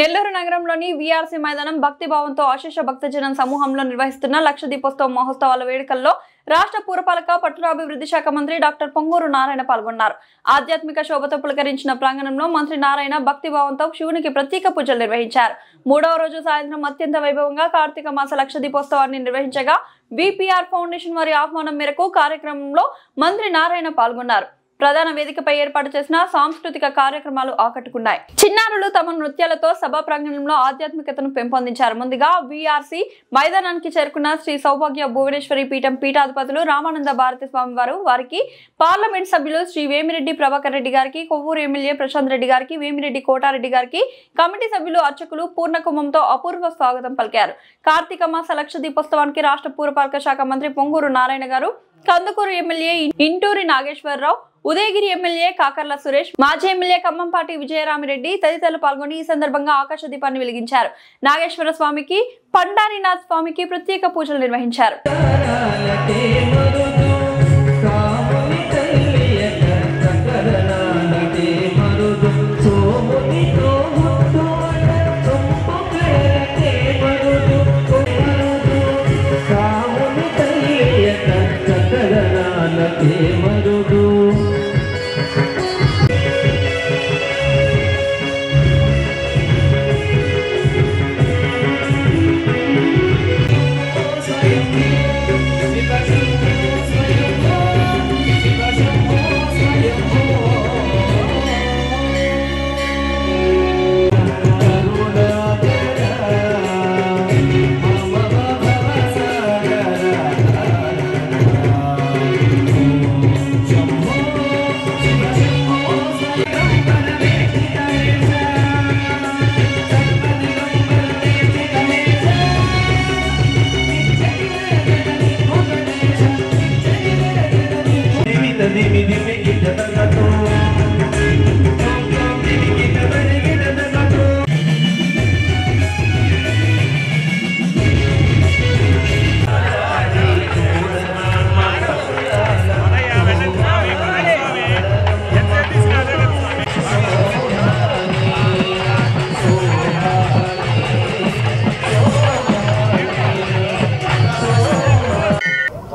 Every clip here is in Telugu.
నెల్లూరు నగరంలోని వీఆర్సీ మైదానం భక్తిభావంతో ఆశీష భక్తజనం సమూహంలో నిర్వహిస్తున్న లక్ష దీపోత్సవ మహోత్సవాల వేడుకల్లో రాష్ట్ర పురపాలక పట్టణాభివృద్ధి శాఖ మంత్రి డాక్టర్ పొంగూరు నారాయణ పాల్గొన్నారు. ఆధ్యాత్మిక శోభతో పులకరించిన ప్రాంగణంలో మంత్రి నారాయణ భక్తిభావంతో శివునికి ప్రత్యేక పూజలు నిర్వహించారు. మూడవ రోజు సాయంత్రం అత్యంత వైభవంగా కార్తీక మాస లక్ష దీపోత్సవాన్ని నిర్వహించగా బీపీఆర్ ఫౌండేషన్ వారి ఆహ్వానం మేరకు కార్యక్రమంలో మంత్రి నారాయణ పాల్గొన్నారు. ప్రధాన వేదికపై ఏర్పాటు చేసిన సాంస్కృతిక కార్యక్రమాలు ఆకట్టుకున్నాయి. చిన్నారులు తమ నృత్యాలతో సభా ప్రాంగణంలో ఆధ్యాత్మికతను పెంపొందించారు. ముందుగా వీఆర్సీ మైదానానికి చేరుకున్న శ్రీ సౌభాగ్య భువనేశ్వరి పీఠం పీఠాధిపతులు రామానంద భారతి స్వామి వారికి పార్లమెంట్ సభ్యులు శ్రీ వేమిరెడ్డి ప్రభాకర్ రెడ్డి గారికి, కొవ్వూరు ఎమ్మెల్యే ప్రశాంత్ రెడ్డి గారికి, వేమిరెడ్డి కోటారెడ్డి గారికి, కమిటీ సభ్యులు అర్చకులు పూర్ణకుంభంతో అపూర్వ స్వాగతం పలికారు. కార్తీక మాస లక్ష దీపోత్సవానికి రాష్ట్ర పురపాలక శాఖ మంత్రి పొంగూరు నారాయణ గారు, కందుకూరు ఎమ్మెల్యే ఇంటూరి నాగేశ్వరరావు, ఉదయగిరి ఎమ్మెల్యే కాకర్ల సురేష్, మాజీ ఎమ్మెల్యే ఖమ్మంపాటి విజయరామిరెడ్డి తదితరులు పాల్గొని ఈ సందర్భంగా ఆకాశ దీపాన్ని వెలిగించారు. నాగేశ్వర స్వామికి, పండారీనాథ్ స్వామికి ప్రత్యేక పూజలు నిర్వహించారు.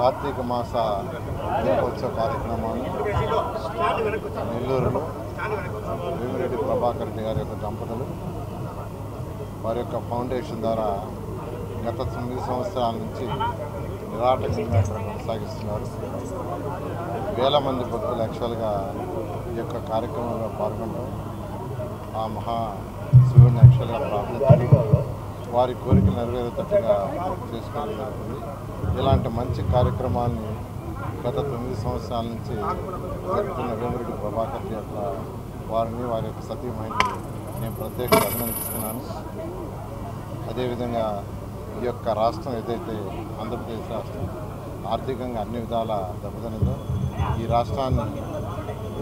కార్తీక మాస దీపోత్సవ కార్యక్రమాన్ని నెల్లూరులో వేమిరెడ్డి ప్రభాకర్ రెడ్డి గారి యొక్క దంపతులు వారి యొక్క ఫౌండేషన్ ద్వారా గత 9 సంవత్సరాల నుంచి నిరాటకంగా కొనసాగిస్తున్నారు. వేల మంది భక్తులు యాక్చువల్గా ఈ యొక్క కార్యక్రమంలో పాల్గొనడం, ఆ మహా శివుని యాక్చువల్గా ప్రార్థించడం, వారి కోరికలు నెరవేరేటట్టుగా చేసుకోగలుగుతుంది. ఇలాంటి మంచి కార్యక్రమాన్ని గత 9 సంవత్సరాల నుంచి జరుగుతున్న వేమిరెడ్డి ప్రభాకర్ యొక్క వారిని, వారి యొక్క సతీమణిని నేను ప్రత్యేకంగా అభినందిస్తున్నాను. అదేవిధంగా ఈ యొక్క రాష్ట్రం ఏదైతే ఆంధ్రప్రదేశ్ రాష్ట్రం ఆర్థికంగా అన్ని విధాల దెబ్బతిన్నదో, ఈ రాష్ట్రాన్ని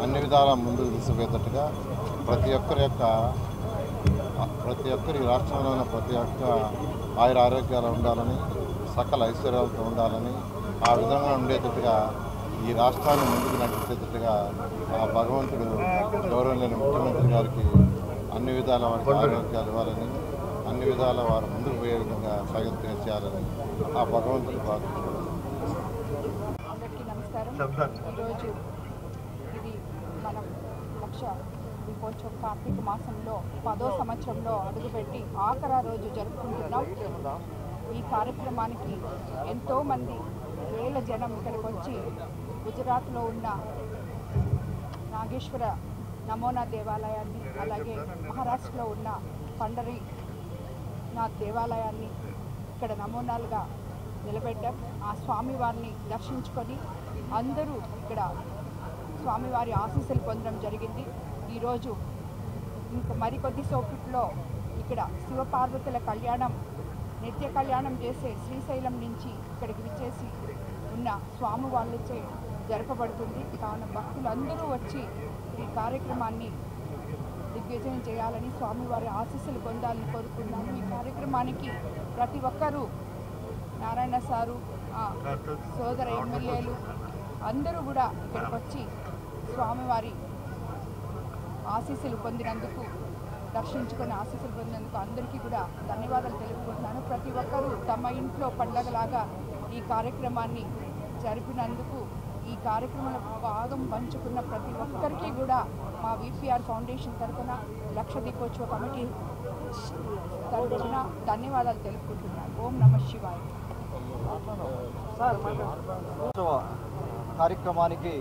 అన్ని విధాల ముందుకు తీసుకుపోయేటట్టుగా ప్రతి ఒక్కరి రాష్ట్రంలో ఉన్న ప్రతి ఒక్క ఆయుర ఆరోగ్యాలు ఉండాలని, సకల ఐశ్వర్యాలతో ఉండాలని, ఆ విధంగా ఉండేటట్టుగా ఈ రాష్ట్రాన్ని ముందుకు నడిపించేటట్టుగా ఆ భగవంతుడు గౌరవనీయ ముఖ్యమంత్రి గారికి అన్ని విధాల వారికి ఆరోగ్యాలు ఇవ్వాలని, అన్ని విధాల వారు ముందుకు పోయే విధంగా సాగింపుగా చేయాలని ఆ భగవంతుడు ప్రార్థించారు. అందరికీ నమస్కారం. ఈరోజు ఇది మనం లక్ష దీపోత్సవం కార్తీక మాసంలో 10వ సంవత్సరంలో అడుగుపెట్టి ఆఖరి రోజు జరుపుకుంటున్నాం. ఈ కార్యక్రమానికి ఎంతోమంది వేల జనం ఇక్కడికి వచ్చి గుజరాత్లో ఉన్న నాగేశ్వర నమోనా దేవాలయాన్ని, అలాగే మహారాష్ట్రలో ఉన్న పండరీనాథ్ దేవాలయాన్ని ఇక్కడ నమూనాలుగా నిలబెట్టాం. ఆ స్వామివారిని దర్శించుకొని అందరూ ఇక్కడ స్వామివారి ఆశీస్సులు పొందడం జరిగింది. ఈరోజు ఇంకా మరికొద్ది సేపట్లో ఇక్కడ శివపార్వతుల కళ్యాణం, నిత్య కళ్యాణం చేసే శ్రీశైలం నుంచి ఇక్కడికి విచ్చేసి ఉన్న స్వామి వాళ్ళచే జరపబడుతుంది. కావున భక్తులందరూ వచ్చి ఈ కార్యక్రమాన్ని దిగ్విజయం చేయాలని, స్వామివారి ఆశీస్సులు పొందాలని కోరుకున్నాను. ఈ కార్యక్రమానికి ప్రతి ఒక్కరూ, నారాయణ సారు, సోదర ఎమ్మెల్యేలు అందరూ కూడా ఇక్కడికి వచ్చి స్వామివారి ఆశీస్సులు పొందినందుకు దర్శించుకొని ఆశీస్సులు పొందేందుకు అందరికీ కూడా ధన్యవాదాలు తెలుపుకుంటున్నాను. ప్రతి ఒక్కరూ తమ ఇంట్లో పండగలాగా ఈ కార్యక్రమాన్ని జరిపినందుకు, ఈ కార్యక్రమంలో భాగం పంచుకున్న ప్రతి ఒక్కరికి కూడా మా విపిఆర్ ఫౌండేషన్ తరఫున లక్ష దీపోత్సవ కమిటీ తరఫున ధన్యవాదాలు తెలుపుకుంటున్నాను. ఓం నమః శివాయ. కార్యక్రమానికి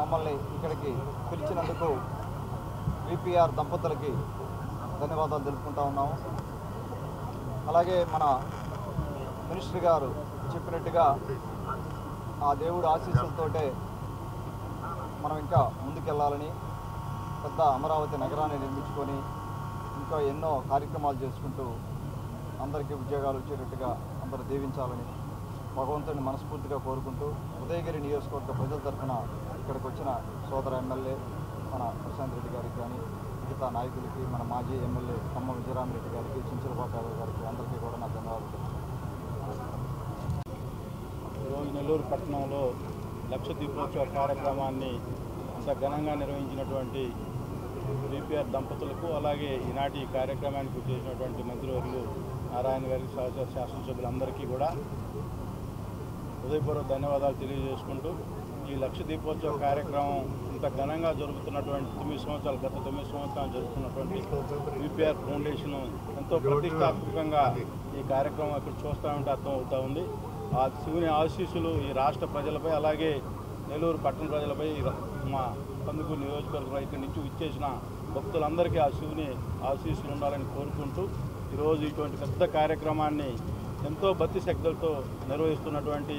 మమ్మల్ని ఇక్కడికి పిలిచినందుకు విపిఆర్ దంపతులకి ధన్యవాదాలు తెలుపుకుంటా ఉన్నాము. అలాగే మన మినిస్టర్ గారు చెప్పినట్టుగా ఆ దేవుడి ఆశీస్సులతోటే మనం ఇంకా ముందుకెళ్ళాలని, పెద్ద అమరావతి నగరాన్ని నిర్మించుకొని ఇంకా ఎన్నో కార్యక్రమాలు చేసుకుంటూ అందరికీ ఉద్యోగాలు వచ్చేటట్టుగా అందరూ దీవించాలని భగవంతుడిని మనస్ఫూర్తిగా కోరుకుంటూ, ఉదయగిరి నియోజకవర్గ ప్రజల తరఫున ఇక్కడికి వచ్చిన సోదర ఎమ్మెల్యే మన ప్రశాంత్ రెడ్డి గారికి కానీ, మిగతా నాయకులకి, మన మాజీ ఎమ్మెల్యే ఖమ్మం విజయరామరెడ్డి గారికి, చించలపాటి యాదవ్ గారికి అందరికీ కూడా నా ధన్యవాదాలు. ఈరోజు నెల్లూరు పట్టణంలో లక్ష దీపోత్సవ కార్యక్రమాన్ని అంత ఘనంగా నిర్వహించినటువంటి విపిఆర్ దంపతులకు, అలాగే ఈనాటి ఈ కార్యక్రమానికి చేసినటువంటి మంత్రివర్యులు నారాయణ గారికి, సహచర శాసనసభ్యులందరికీ కూడా హృదయపూర్వక ధన్యవాదాలు తెలియజేసుకుంటూ, ఈ లక్ష దీపోత్సవ కార్యక్రమం ఇంత ఘనంగా జరుగుతున్నటువంటి గత 9 సంవత్సరాలు జరుగుతున్నటువంటి విపిఆర్ ఫౌండేషన్ ఎంతో ప్రతిష్టాత్మకంగా ఈ కార్యక్రమం ఇక్కడ చూస్తూ ఉంటే అర్థం అవుతూ ఉంది. ఆ శివుని ఆశీస్సులు ఈ రాష్ట్ర ప్రజలపై, అలాగే నెల్లూరు పట్టణ ప్రజలపై, మా కందుకూరు నియోజకవర్గం ఇక్కడి నుంచి ఇచ్చేసిన భక్తులందరికీ ఆ శివుని ఆశీస్సులు ఉండాలని కోరుకుంటూ, ఈరోజు ఇటువంటి పెద్ద కార్యక్రమాన్ని ఎంతో భక్తి శక్తులతో నిర్వహిస్తున్నటువంటి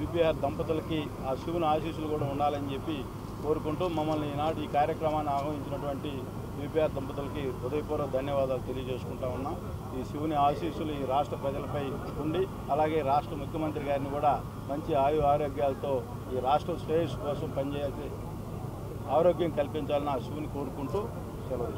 విపిఆర్ దంపతులకి ఆ శివుని ఆశీస్సులు కూడా ఉండాలని చెప్పి కోరుకుంటూ, మమ్మల్ని ఈనాడు ఈ కార్యక్రమాన్ని ఆహ్వానించినటువంటి విపిఆర్ దంపతులకి హృదయపూర్వక ధన్యవాదాలు తెలియజేసుకుంటా ఉన్నాం. ఈ శివుని ఆశీస్సులు ఈ రాష్ట్ర ప్రజలపై ఉండి, అలాగే రాష్ట్ర ముఖ్యమంత్రి గారిని కూడా మంచి ఆరోగ్యాలతో ఈ రాష్ట్ర శ్రేయస్సు కోసం పనిచేయాల్సి ఆరోగ్యం కల్పించాలని ఆ శివుని కోరుకుంటూ సెలవు.